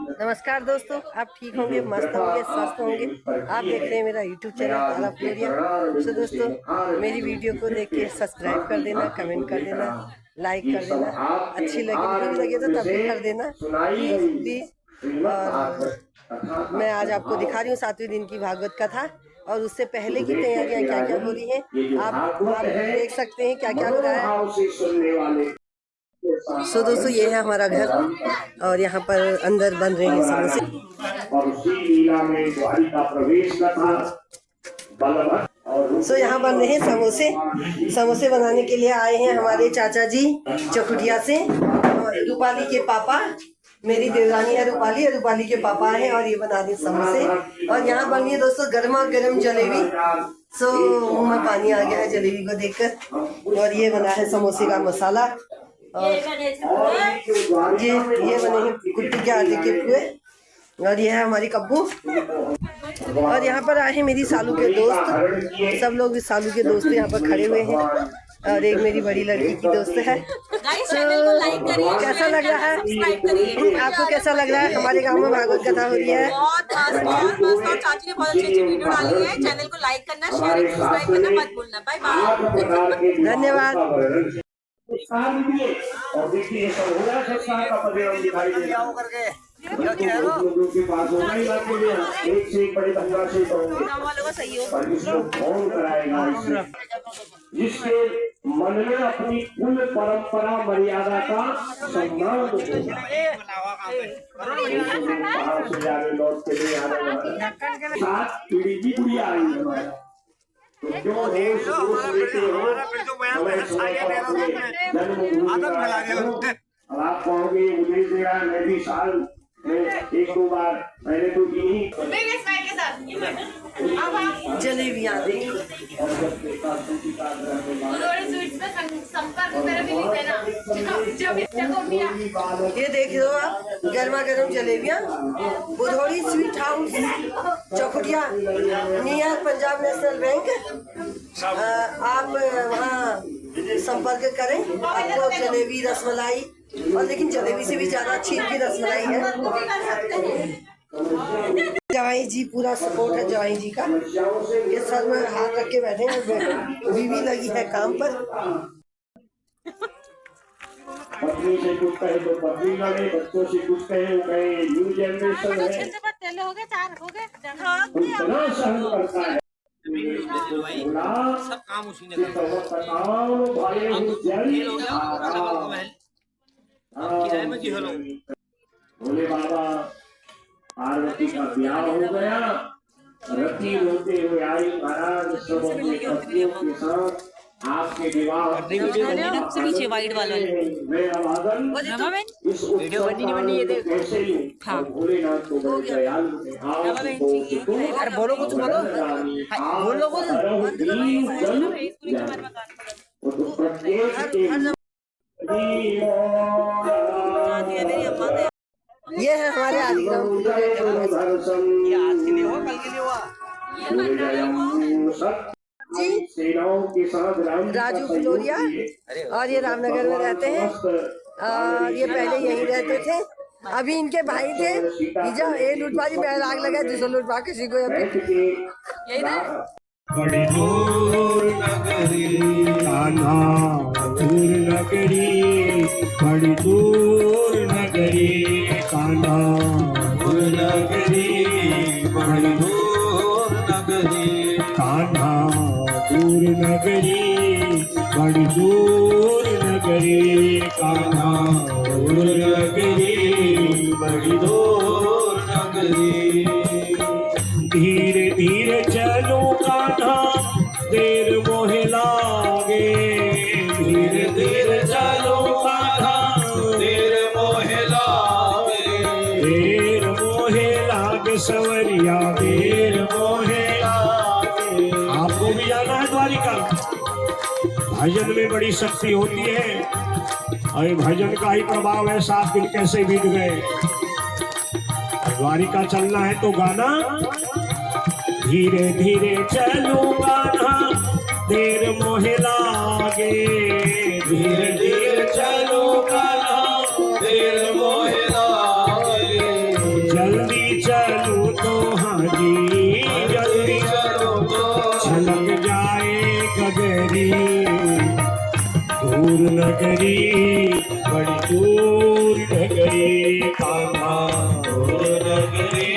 नमस्कार दोस्तों, आप ठीक होंगे, मस्त होंगे, स्वस्थ होंगे। आप देख रहे हैं मेरा यूट्यूब चैनल तारा फ्लोरिया। तो दोस्तों, मेरी वीडियो को देख के सब्सक्राइब कर देना, कमेंट कर देना, लाइक कर देना। अच्छी लगे तो तब भी कर देना प्लीज। और मैं आज आपको दिखा रही हूँ 7वें दिन की भागवत कथा और उससे पहले की तैयारियाँ क्या क्या हो रही हैं। आप देख सकते हैं क्या क्या हो रहा है। सो दोस्तों, ये है हमारा घर और यहाँ पर अंदर बन रहे हैं समोसे। और उसी लीला में द्वारिका प्रवेश कथा सो यहाँ बन रहे हैं समोसे। समोसे बनाने के लिए आए हैं हमारे चाचा जी चकुटिया से। रूपाली के पापा, मेरी देवरानी है रूपाली, रूपाली के पापा हैं और ये बना रहे समोसे। और यहाँ बन रही है दोस्तों गर्मा गर्म जलेबी। सो मुँह में पानी आ गया है जलेबी को देखकर। और ये बना है समोसे का मसाला और ये बने हैं कुट्टी के आटे के पुए। और ये है हमारी कब्बू। और यहाँ पर आए हैं मेरी सालू के दोस्त, सब लोग सालू के दोस्त यहाँ पर खड़े हुए हैं। और एक मेरी बड़ी लड़की की दोस्त है। कैसा लग रहा है आपको? कैसा लग रहा है? हमारे गांव में भागवत कथा हो रही है। बहुत चाची ने बहुत अच्छी वीडियो डाली है। चैनल को लाइक करना, शेयर सब्सक्राइब करना मत भूलना। बाय बाय, धन्यवाद। और देखिए का परिणाम दिखाई दे रहा है। एक से एक बड़े धंधा से फोन कराएगा जिसके मन में अपनी कुल परंपरा मर्यादा का सम्मान से जाने लौट के लिए आने 7 पीढ़ी की गुड़िया आई है। जो अब आप कहोगे मैं भी साल में 1-2 बार मैंने तो की ही जलेबियाँ ये देख लो आप, गर्मा गर्म जलेबियाँ। Budhaudi sweet house Chaukhutia near Punjab national bank. आप वहाँ संपर्क करें, आपको जलेबी रसमलाई, और लेकिन जलेबी से भी ज्यादा अच्छी इनकी रसमलाई है। जवाई जी पूरा सपोर्ट है जवाई जी का। ये सर में हाथ रख के बैठे हैं, बीवी लगी है काम पर। पत्नी से कुछ कहे तो पत्नी लगे, बच्चों से कुछ कहे वो कहे न्यू जनरेशन है, इतना सहन करता है। सब काम उसी ने बोले बाबा पार्वती का ब्याह हो गया, रति होते हुए आई महाराज सब अपनी पत्नियों के साथ आपके विवाह पीछे वाइट वाला इस कैसे भोलेनाथ को दयालु बोलो कुछ बोलो ये है हमारे राजू फ्लोरिया और ये रामनगर में रहते हैं। और ये पहले यहीं रहते थे, अभी इनके भाई थे ईजा ये लूटपाजी में आग लगा जिसको लूटपा किसी को अभी यही था। बड़ी दूर नगरी कान्हा दूर नगरी, बड़ी दूर नगरी कान्हा दूर नगरी, बड़ी दूर नगरी कान्हा दूर नगरी, बड़ी दूर नगरी कान्हा दूर नगरी, बड़ी दूर नगरी। धीरे धीरे चलो कान्हा देर मोहे लागे, धीरे धीरे चलो कान्हा देर मोहे लागे, देर मोहे लागे सवरिया देर मोहे लागे। आपको भी जाना है द्वारिका। भजन में बड़ी शक्ति होती है और भजन का ही प्रभाव है। 7 दिन कैसे बीत गए। द्वारिका चलना है तो गाना धीरे धीरे चलूंगा ना देर मोहे लागे, धीरे धीरे चलूंगा ना देर मोहे लागे। नगरी बड़ी दूर नगरी कान्हा दूर नगरी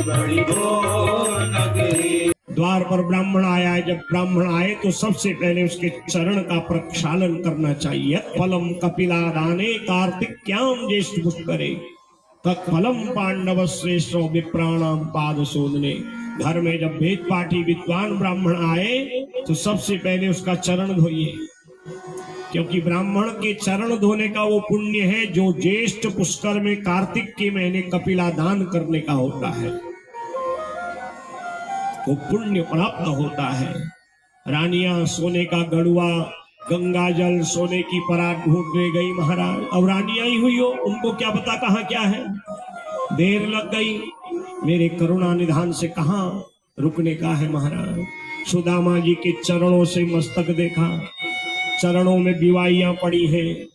बड़ी दूर नगरी। द्वार पर ब्राह्मण आया। जब ब्राह्मण आए तो सबसे पहले उसके चरण का प्रक्षालन करना चाहिए। फलम कपिला दाने कार्तिक्याम ज्येष्ठ पुष्करे तत्फलम पांडव श्रेष्ठ विप्राणाम पाद शोधने। घर में जब वेद पाठी विद्वान ब्राह्मण आए तो सबसे पहले उसका चरण धोइए, क्योंकि ब्राह्मण के चरण धोने का वो पुण्य है जो ज्येष्ठ पुष्कर में कार्तिक के महीने कपिला दान करने का होता है, वो पुण्य प्राप्त होता है। रानियां सोने का गड़ुआ, गंगा जल, सोने की परात ढूंढने गई महाराज। अब रानियां ही हुई हो, उनको क्या पता कहाँ क्या है। देर लग गई, मेरे करुणा निधान से कहाँ रुकने का है महाराज। सुदामा जी के चरणों से मस्तक देखा, चरणों में बिवाइयां पड़ी हैं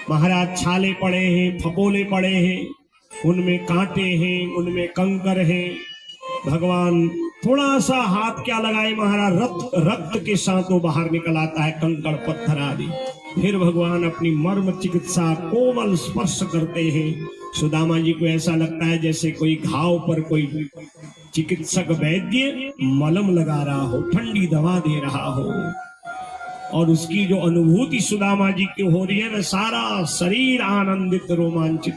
महाराज, छाले पड़े हैं, फपोले पड़े हैं, उनमें कांटे हैं, उनमें कंकर हैं। भगवान थोड़ा सा हाथ क्या लगाए महाराज, रक्त के साथ वो बाहर निकल आता है, कंकड़ पत्थर आदि। फिर भगवान अपनी मर्म चिकित्सा कोमल स्पर्श करते हैं। सुदामा जी को ऐसा लगता है जैसे कोई घाव पर कोई चिकित्सक वैद्य मलम लगा रहा हो, ठंडी दवा दे रहा हो। और उसकी जो अनुभूति सुदामा जी की हो रही है वह सारा शरीर आनंदित रोमांचित।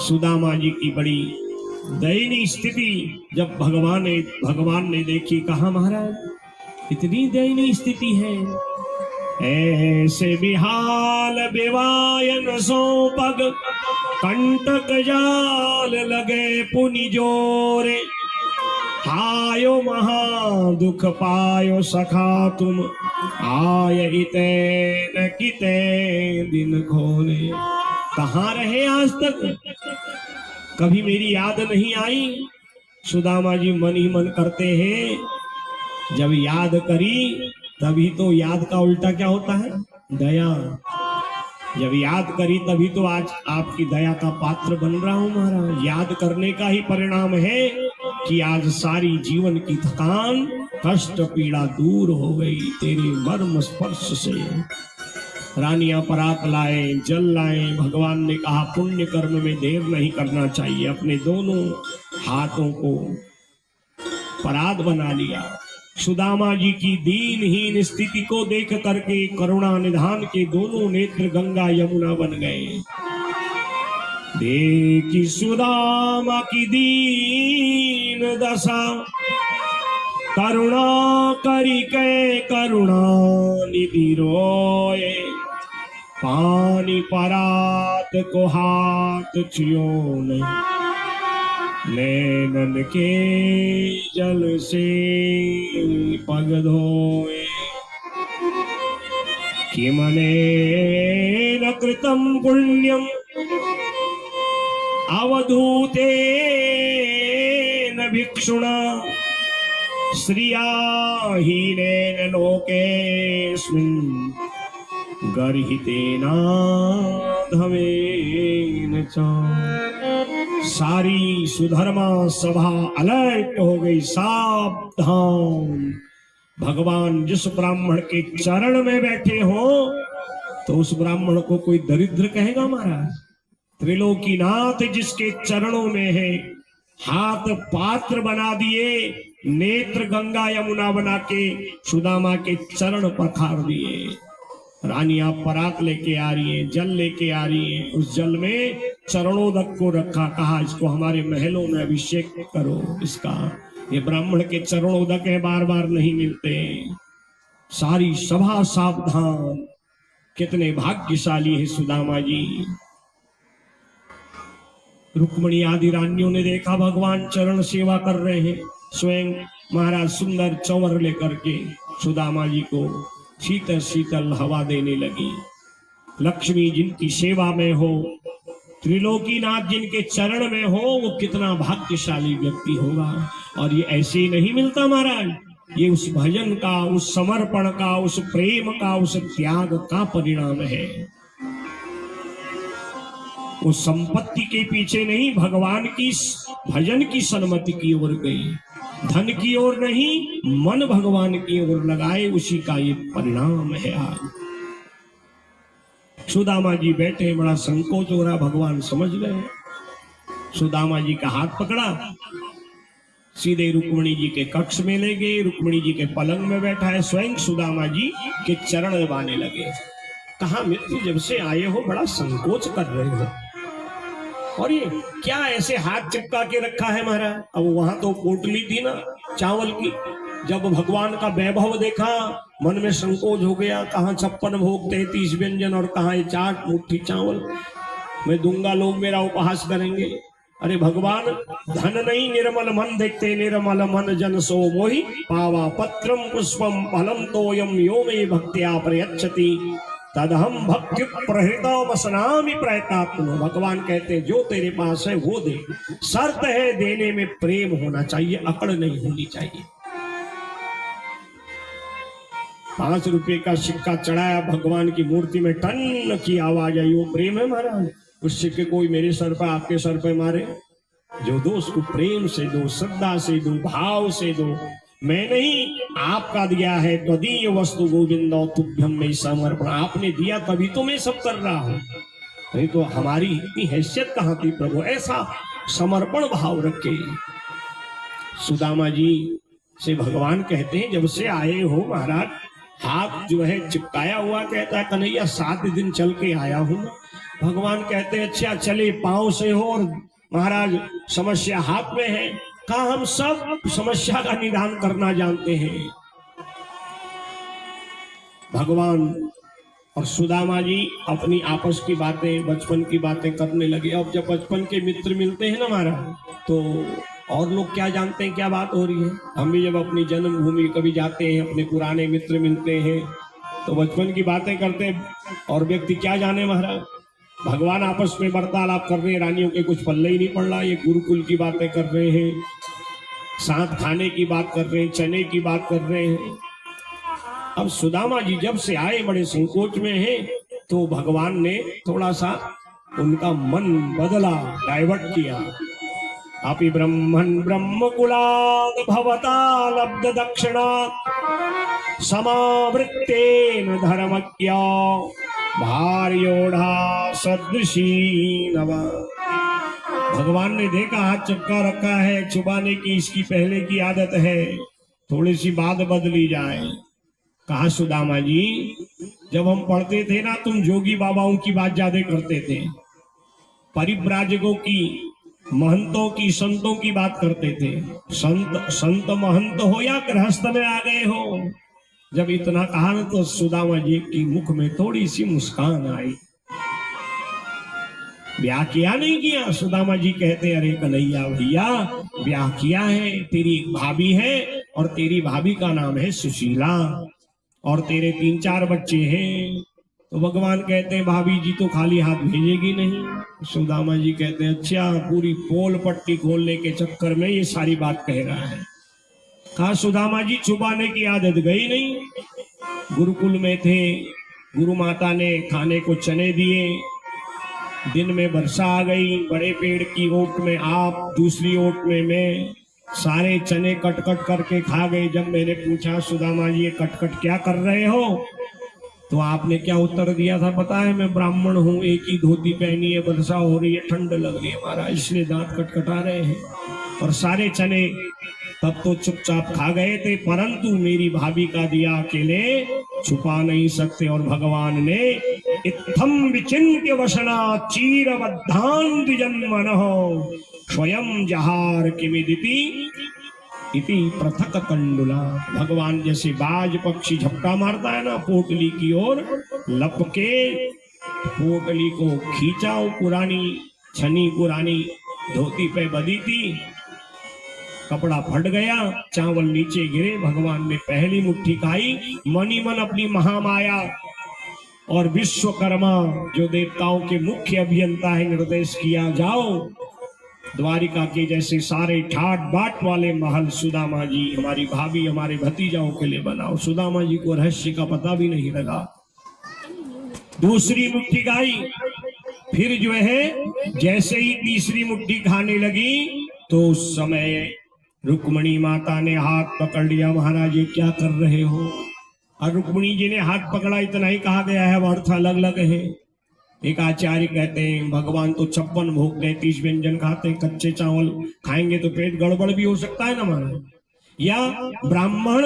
सुदामा जी की बड़ी दयनीय स्थिति जब भगवान ने देखी, कहा महाराज इतनी दयनीय स्थिति है, ऐसे बिहाल बेवायन सो पग कंटक जाल लगे पुनि जोरे। हायो महा दुख पायो सखा तुम, आय इते न किते दिन खोले। कहाँ रहे आज तक, कभी मेरी याद नहीं आई। सुदामा जी मन ही मन करते हैं, जब याद करी तभी तो याद का उल्टा क्या होता है, दया। जब याद करी तभी तो आज आपकी दया का पात्र बन रहा हूं महाराज। याद करने का ही परिणाम है कि आज सारी जीवन की थकान, कष्ट, पीड़ा दूर हो गई तेरे मर्म स्पर्श से। रानियां परात लाए, जल लाए। भगवान ने कहा पुण्य कर्म में देर नहीं करना चाहिए। अपने दोनों हाथों को परात बना लिया। सुदामा जी की दीनहीन स्थिति को देख करके करुणा निधान के दोनों नेत्र गंगा यमुना बन गए। देखी सुदामा की दीन दशा, करुणा करी के करुणा निधि रोए। पानी परात को हाथ छियो नहीं, नैनन के जल से पग धोए। किमने न कृतम पुण्यम अवधूते न भिक्षुणा, श्रिया हीनेन लोकेस्मिन् गर्हितेना धमेन च। सारी सुधर्मा सभा अलर्ट हो गई, सावधान। भगवान जिस ब्राह्मण के चरण में बैठे हो तो उस ब्राह्मण को कोई दरिद्र कहेगा महाराज। त्रिलोकीनाथ जिसके चरणों में है, हाथ पात्र बना दिए, नेत्र गंगा यमुना बना के सुदामा के चरण पखार दिए। रानियां परात लेके आ रही है, जल लेके आ रही है। उस जल में चरणोदक को रखा, कहा इसको हमारे महलों में अभिषेक करो इसका। ये ब्राह्मण के चरणोदक है, बार बार नहीं मिलते। सारी सभा सावधान। कितने भाग्यशाली है सुदामा जी। रुक्मणी आदि रानियों ने देखा भगवान चरण सेवा कर रहे हैं। स्वयं महाराज सुंदर चंवर लेकर के सुदामा जी को शीतल शीतल हवा देने लगी। लक्ष्मी जिनकी सेवा में हो, त्रिलोकीनाथ जिनके चरण में हो, वो कितना भाग्यशाली व्यक्ति होगा। और ये ऐसे ही नहीं मिलता महाराज, ये उस भजन का, उस समर्पण का, उस प्रेम का, उस त्याग का परिणाम है। उस संपत्ति के पीछे नहीं, भगवान की भजन की सन्मति की ओर गई। धन की ओर नहीं, मन भगवान की ओर लगाए, उसी का ये परिणाम है। आज सुदामा जी बैठे, बड़ा संकोच हो रहा, भगवान समझ गए। सुदामा जी का हाथ पकड़ा, सीधे रुक्मिणी जी के कक्ष में ले गए। रुक्मिणी जी के पलंग में बैठा है, स्वयं सुदामा जी के चरण दबाने लगे। कहा, मित्र जब से आए हो बड़ा संकोच कर रहे हो, और ये क्या ऐसे हाथ चिपका के रखा है महाराज? अब वहां तो पोटली थी ना चावल की, जब भगवान का वैभव देखा मन में संकोच हो गया। कहाँ 56 भोग 33 व्यंजन और कहाँ ये 4 मुट्ठी चावल मैं दूंगा, लोग मेरा उपहास करेंगे। अरे भगवान धन नहीं निर्मल मन देखते, निर्मल मन जन सो मोहि, पावा पत्रम पुष्पम फलम तोयम यो मे भक्त्या प्रयच्छति तदहम भक्ति प्रहृत वसनामि प्रयतात्म। भगवान कहते हैं जो तेरे पास है वो दे, शर्त है देने में प्रेम होना चाहिए, अकड़ नहीं होनी चाहिए। 5 रुपए का सिक्का चढ़ाया भगवान की मूर्ति में, टन की आवाज आई, वो प्रेम है महाराज? उस सिक्के कोई मेरे सर पर आपके सर पर मारे, जो दो उसको प्रेम से दो, श्रद्धा से दो, भाव से दो। मैं नहीं, आपका दिया है, त्वदीय वस्तु गोविंदो तुभ्यम में समर्पण। आपने दिया तभी तो मैं सब कर रहा हूं, नहीं तो हमारी इतनी हैसियत कहां थी प्रभु? ऐसा समर्पण भाव रखे। सुदामा जी से भगवान कहते हैं जब से आए हो महाराज, हाथ जो है चिपकाया हुआ, कहता है कन्हैया 7 दिन चल के आया हूं। भगवान कहते हैं अच्छा चले पांव से हो, और महाराज समस्या हाथ में है। कहा, हम सब समस्या का निदान करना जानते हैं। भगवान और सुदामा जी अपनी आपस की बातें, बचपन की बातें करने लगे। अब जब बचपन के मित्र मिलते हैं ना महाराज, तो और लोग क्या जानते हैं क्या बात हो रही है। हम भी जब अपनी जन्मभूमि कभी जाते हैं, अपने पुराने मित्र मिलते हैं, तो बचपन की बातें करते हैं, और व्यक्ति क्या जाने महाराज। भगवान आपस में वार्तालाप कर रहे हैं, रानियों के कुछ पल्ले ही नहीं पड़ रहा, ये गुरुकुल की बातें कर रहे हैं, साथ खाने की बात कर रहे हैं, चने की बात कर रहे हैं। अब सुदामा जी जब से आए बड़े संकोच में हैं, तो भगवान ने थोड़ा सा उनका मन बदला, डाइवर्ट किया। अपि ब्रह्मन् ब्रह्मकुलात् भवता लब्ध दक्षिणा समावृत्तेन धर्मज्ञा भार्योढ़ा सदृशी नवा। भगवान ने देखा हाथ चिपका रखा है, छुपाने की इसकी पहले की आदत है, थोड़ी सी बात बदली जाए। कहा, सुदामा जी जब हम पढ़ते थे ना, तुम जोगी बाबाओं की बात ज्यादा करते थे, परिव्राजकों की, महंतों की, संतों की बात करते थे। संत महंत हो या गृहस्थ में आ गए हो। जब इतना कहा ना, तो सुदामा जी की मुख में थोड़ी सी मुस्कान आई। ब्याह किया नहीं किया? सुदामा जी कहते, अरे कन्हैया भैया ब्याह किया है, तेरी भाभी है, और तेरी भाभी का नाम है सुशीला, और तेरे 3-4 बच्चे हैं। तो भगवान कहते हैं भाभी जी तो खाली हाथ भेजेगी नहीं। सुदामा जी कहते हैं अच्छा, पूरी पोल पट्टी खोलने के चक्कर में ये सारी बात कह रहा है। कहा, सुदामा जी छुपाने की आदत गई नहीं। गुरुकुल में थे, गुरु माता ने खाने को चने दिए, दिन में वर्षा आ गई, बड़े पेड़ की ओट में आप, दूसरी ओट में मैं, सारे चने कट कट करके खा गए। जब मैंने पूछा सुदामा जी ये कट कट क्या कर रहे हो, तो आपने क्या उत्तर दिया था पता है? मैं ब्राह्मण हूँ, एक ही धोती पहनी है, वर्षा हो रही है, ठंड लग रही है महाराज, इसलिए दांत कटकटा रहे हैं। और सारे चने तब तो चुपचाप खा गए थे, परंतु मेरी भाभी का दिया अकेले छुपा नहीं सकते। और भगवान ने इत्थम विचिन्त्य वसना चीरबद्धान द्विजन्मनः स्वयं जहार किमिदिति इति पृथक कंडुला। भगवान जैसे बाज पक्षी झपटा मारता है ना पोटली की ओर, लपके पोटली को खींचा। पुरानी छनी पुरानी धोती पे बदी थी, कपड़ा फट गया, चावल नीचे गिरे। भगवान ने पहली मुट्ठी खाई, मनी मन अपनी महामाया और विश्वकर्मा जो देवताओं के मुख्य अभियंता है निर्देश किया, जाओ द्वारिका के जैसे सारे ठाट बाट वाले महल सुदामा जी, हमारी भाभी, हमारे भतीजाओं के लिए बनाओ। सुदामा जी को रहस्य का पता भी नहीं लगा। दूसरी मुट्ठी खाई, फिर जो है जैसे ही तीसरी मुट्ठी खाने लगी तो उस समय रुक्मणी माता ने हाथ पकड़ लिया, महाराज ये क्या कर रहे हो? और रुक्मणी जी ने हाथ पकड़ा, इतना ही कहा गया है, अर्थ अलग अलग है। एक आचार्य कहते हैं भगवान तो 56 भोग 33 व्यंजन खाते हैं, कच्चे चावल खाएंगे तो पेट गड़बड़ भी हो सकता है ना महाराज। या ब्राह्मण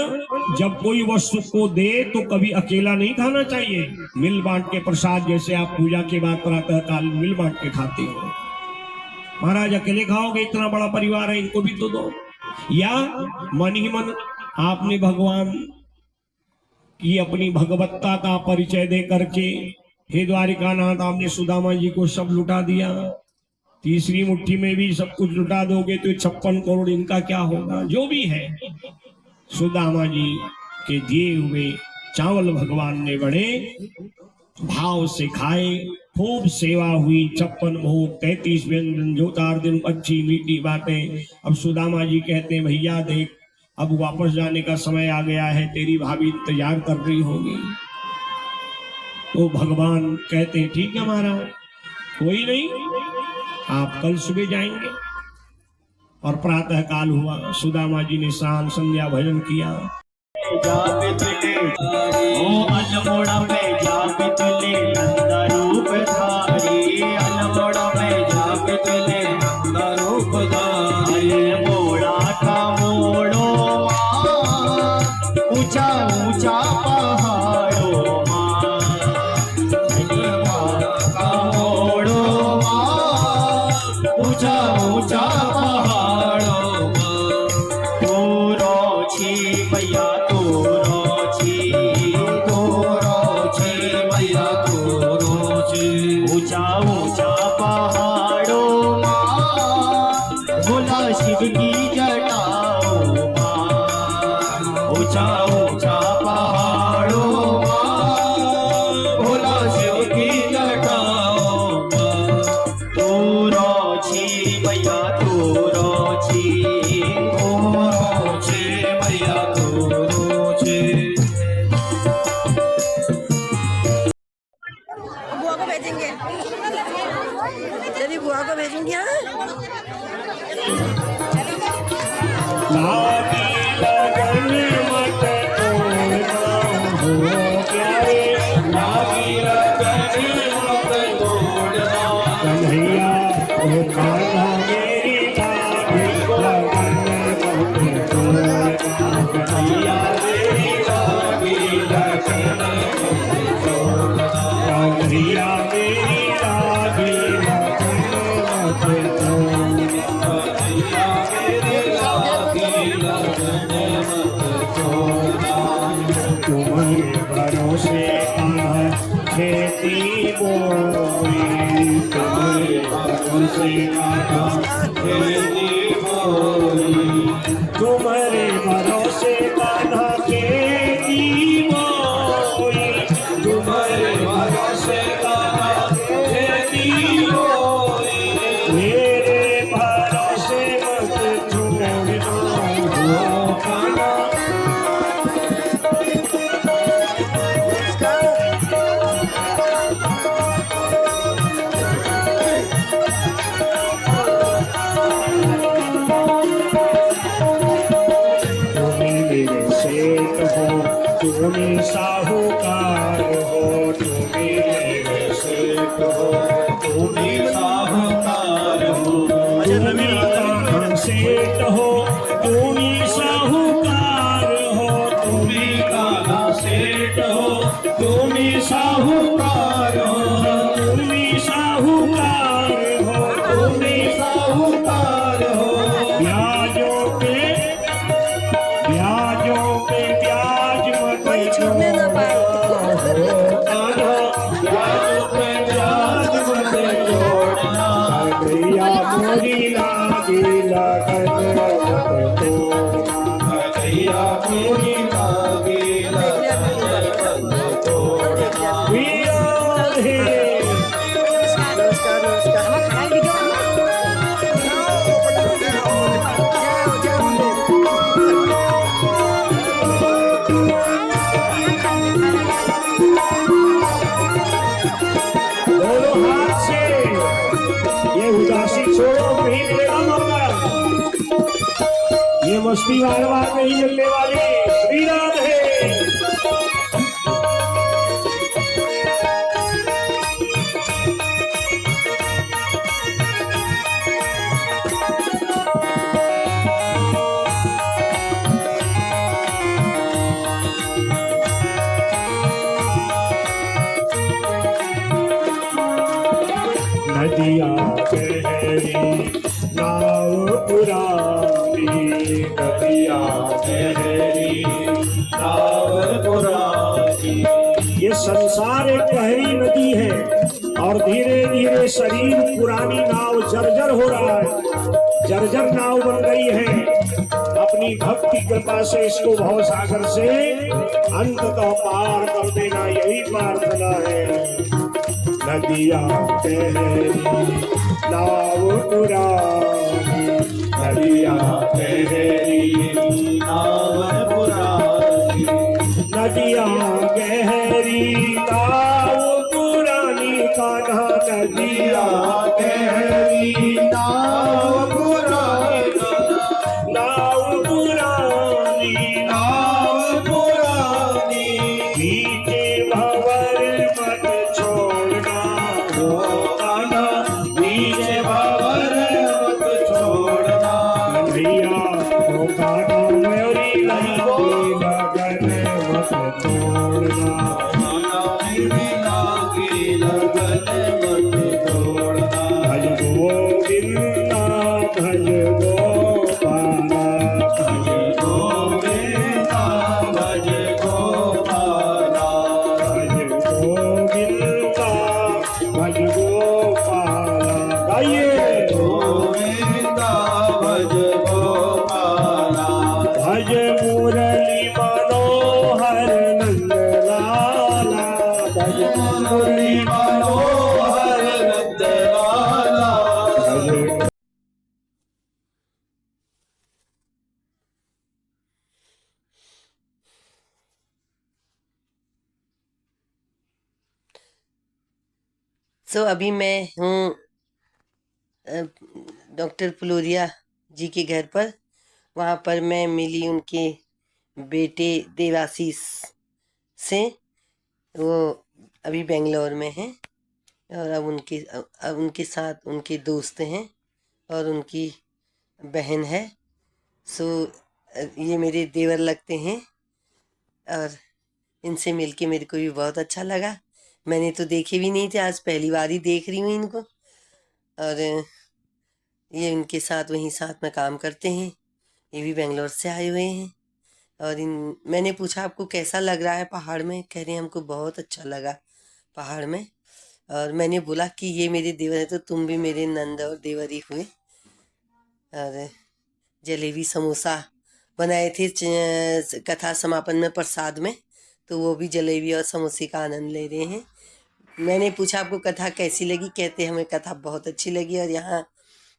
जब कोई वस्तु को दे तो कभी अकेला नहीं खाना चाहिए, मिल बांट के प्रसाद, जैसे आप पूजा के बाद प्रातः काल मिल बांट के खाते हो। महाराज अकेले खाओगे, इतना बड़ा परिवार है, इनको भी तो दो। या मन ही मन आपने भगवान की अपनी भगवत्ता का परिचय दे करके, हे द्वारिकानाथ आपने सुदामा जी को सब लुटा दिया, तीसरी मुट्ठी में भी सब कुछ लुटा दोगे तो 56 करोड़ इनका क्या होगा? जो भी है सुदामा जी के दिए हुए चावल भगवान ने बड़े भाव से खाए, खूब सेवा हुई, 56 भोग 33 व्यंजन, जो 4 दिन अच्छी मीठी बातें। अब सुदामा जी कहते हैं भैया देख अब वापस जाने का समय आ गया है, तेरी भाभी इंतजार कर रही होगी। तो भगवान कहते हैं ठीक है महाराज, कोई नहीं, आप कल सुबह जाएंगे। और प्रातः काल हुआ, सुदामा जी ने स्नान संध्या भजन किया। अनमोड़ा में जाप तुले नंद रूप धारी, अनमोड़ा में जाप तुले नंद रूप धारी। मोड़ा का मोड़ो ऊंचा ऊंचा पहाड़ो का मोड़ो ऊंचा ऊंचा पहाड़ो तोरो छी मैया ऊंचा ऊंचा पहाड़ों भोला शिव की जटाओं ऊंचा ऊंचा पहाड़ों भोला शिव की जटाओं तोरो छी मैया तोरो छी मैया तोरो छी। बुआ को भेजेंगे, तेरी बुआ को भेजूंगी। तुम्हारे भरोसे खेती बोई, तुम्हारे भरोसे खेती बोई, तुम्हारे भरोसे कान्हा खेती बोई, तुम्हारे भरोसे कान्हा खेती बोई। मेरे भरोसे मत छोड़ना हो कान्हा, तुम्हें साहूकार हो, तुम्हें मेरे सेठ हो, तुम्हें साहूकार हो, तुम्हें कहाँ सेठ हो, तुम्हें साहूकार हो, तुम्हें कहाँ सेठ हो, तुम्हें साहूकार हो, तुम्हें साहूकार हो, तुम्हें साहूकार हो। ब्याजों पे कोई छूने ना पाए। ये मस्ती बार बार नहीं मिलने वाली। श्री राधे। नदिया गहरी नाव पुरानी, नदिया गहरी नाव पुरानी। ये संसार एक गहरी नदी है और धीरे धीरे शरीर पुरानी नाव जर्जर हो रहा है, जर्जर नाव बन गई है। अपनी भक्ति कृपा से इसको भव सागर से अंततः पार कर देना, यही प्रार्थना है। नदिया गहरी नाव पुरानी, नदिया गहरी नाव पुरानी, नदिया गहरी नाव पुरानी, कान्हा नदिया गहरी नाव पुरानी, नाव पुरानी, नाव पुरानी। बीते भंवर मत छोड़ना हो कान्हा, बीते भंवर मत छोड़ना। कन्हैया हो कान्हा मेरी लागी लगन मत तोड़ना, लागी लगन मत तोड़ना। भज गोविंदा भज गोपाला, भज गोविंदा भज गोपाला, भज गोविंदा भज गोपाला। गाइए गोविंदा भज गोपाला, भज मुरली मनोहर नंद लाला, भज मुरली मनोहर नंद लाला, भज। अभी मैं हूँ डॉक्टर फ्लोरिया जी के घर पर। वहाँ पर मैं मिली उनके बेटे देवाशीष से। वो अभी बेंगलोर में हैं और अब उनके साथ उनके दोस्त हैं और उनकी बहन है। ये मेरे देवर लगते हैं और इनसे मिलके मेरे को भी बहुत अच्छा लगा। मैंने तो देखे भी नहीं थे, आज पहली बार ही देख रही हूँ इनको। और ये इनके साथ वहीं साथ में काम करते हैं, ये भी बेंगलोर से आए हुए हैं। और मैंने पूछा आपको कैसा लग रहा है पहाड़ में, कह रहे हैं हमको बहुत अच्छा लगा पहाड़ में। और मैंने बोला कि ये मेरे देवर है तो तुम भी मेरे नंद और देवर ही हुए। और जलेबी समोसा बनाए थे कथा समापन में प्रसाद में, तो वो भी जलेबी और समोसे का आनंद ले रहे हैं। मैंने पूछा आपको कथा कैसी लगी, कहते हमें कथा बहुत अच्छी लगी और यहाँ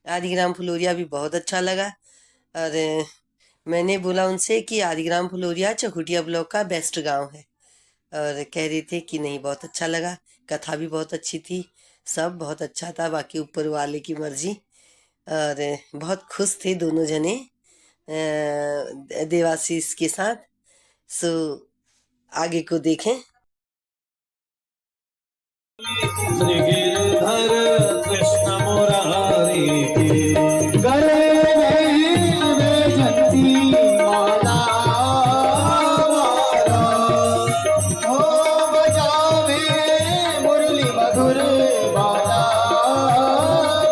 आदिग्राम फुलोरिया भी बहुत अच्छा लगा। और मैंने बोला उनसे कि आदिग्राम फुलोरिया चकुटिया ब्लॉक का बेस्ट गांव है, और कह रहे थे कि नहीं बहुत अच्छा लगा, कथा भी बहुत अच्छी थी, सब बहुत अच्छा था, बाकी ऊपर वाले की मर्जी। और बहुत खुश थे दोनों जने देवाशीष के साथ। आगे को देखें। श्री गिरधर कृष्ण मुरारी गले में वैजंती माला माला, ओ बजावे मुरली मधुर बाला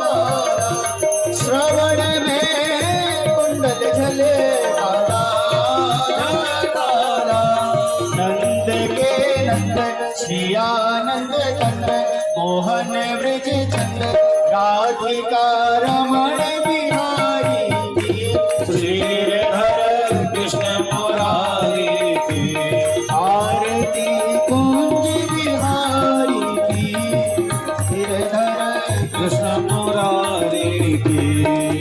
बाला, श्रवण में कुंडल झले काला काला। नंद के नंदन श्रियानंद कंदन, मोहन ब्रज चंद राधिका रमण बिहारी। श्री गिरधर कृष्ण मुरारी की आरती कुंज बिहारी की, गिरधर कृष्ण मुरारी की।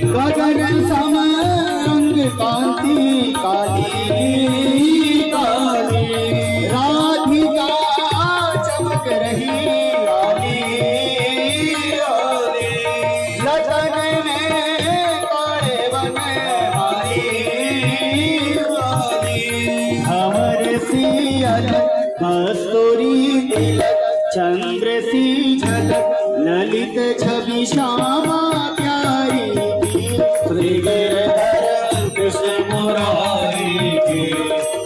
गगन सम अंग कांति काली काली, राधिका चमक रही आली आली। लतन में काले बन मारी श्यामा प्यारी की, श्री गिरधर कृष्ण मुरारी की,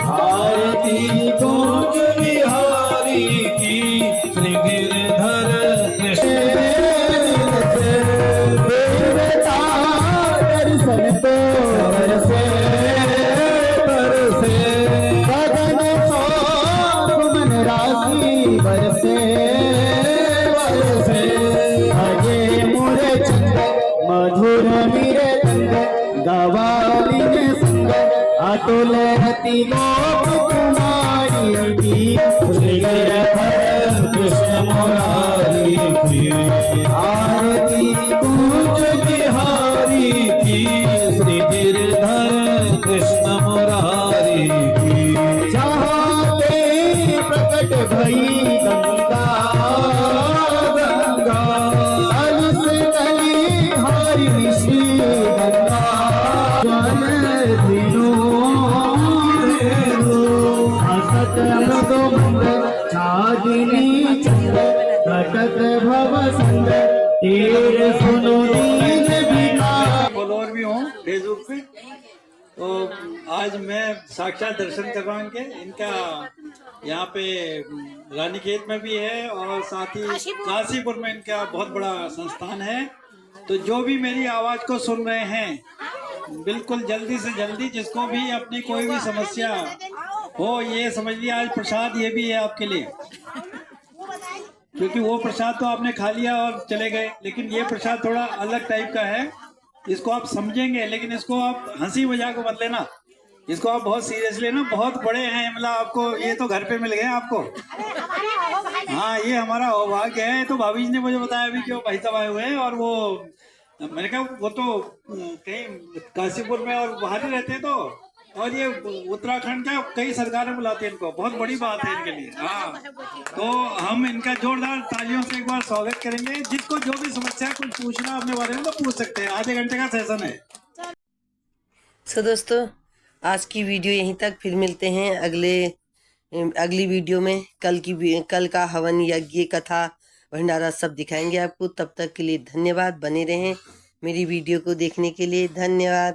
आरती गूंज बिहारी की, श्री गिरधर कृष्ण देवता दर्शन तो बरसे बरसे, गगन सौंप मन राशि बरसे बरसे, अजे मुरे चंद मधुर मेरे तंग, गवालिन संग अतुल रति गोप कुमारी की, श्री गिरधर कृष्ण मुरारी की, आरती गूंज बिहारी की, श्री गिरधर कृष्ण मुरारी की, जहाँ पे प्रकट भई गंगा गंगा, अलस कली हारी ऋषि गंगा, जल हसत अमृत मंद चादिनी चंद, घटक भव संग तीर सुनो दीन विकार। फॉलोअर भी हूँ फेसबुक पे। तो आज मैं साक्षात दर्शन कर रहा हूँ इनका यहाँ पे रानीखेत में भी है और साथ ही काशीपुर में इनका बहुत बड़ा संस्थान है। तो जो भी मेरी आवाज को सुन रहे हैं, बिल्कुल जल्दी से जल्दी जिसको भी अपनी कोई भी समस्या हो, ये समझ लिया आज प्रसाद ये भी है आपके लिए, क्योंकि वो प्रसाद तो आपने खा लिया और चले गए, लेकिन ये प्रसाद थोड़ा अलग टाइप का है। इसको आप समझेंगे, लेकिन इसको आप हंसी मजाक को मत लेना, इसको आप बहुत सीरियसली लेना। बहुत बड़े हैं, मतलब आपको ये तो घर पे मिल गए आपको। हाँ, ये हमारा सौभाग्य है। तो भाभी जी ने मुझे बताया अभी कि वो भाई साहब आए हुए हैं, और वो मैंने कहा वो तो कहीं काशीपुर में और बाहर ही रहते हैं, तो और ये उत्तराखंड का कई सरकारें बुलाती हैं इनको, बहुत बड़ी बात है इनके लिए। हाँ, तो हम इनका जोरदार तालियों से एक बार स्वागत करेंगे। जिसको जो भी समस्या है, कुछ पूछना अपने बारे में तो पूछ सकते हैं। आधे घंटे का सेशन है। सो दोस्तों, आज की वीडियो यहीं तक, फिर मिलते हैं अगली वीडियो में। कल का हवन यज्ञ कथा भंडारा सब दिखाएंगे आपको। तब तक के लिए धन्यवाद, बने रहें मेरी वीडियो को देखने के लिए। धन्यवाद।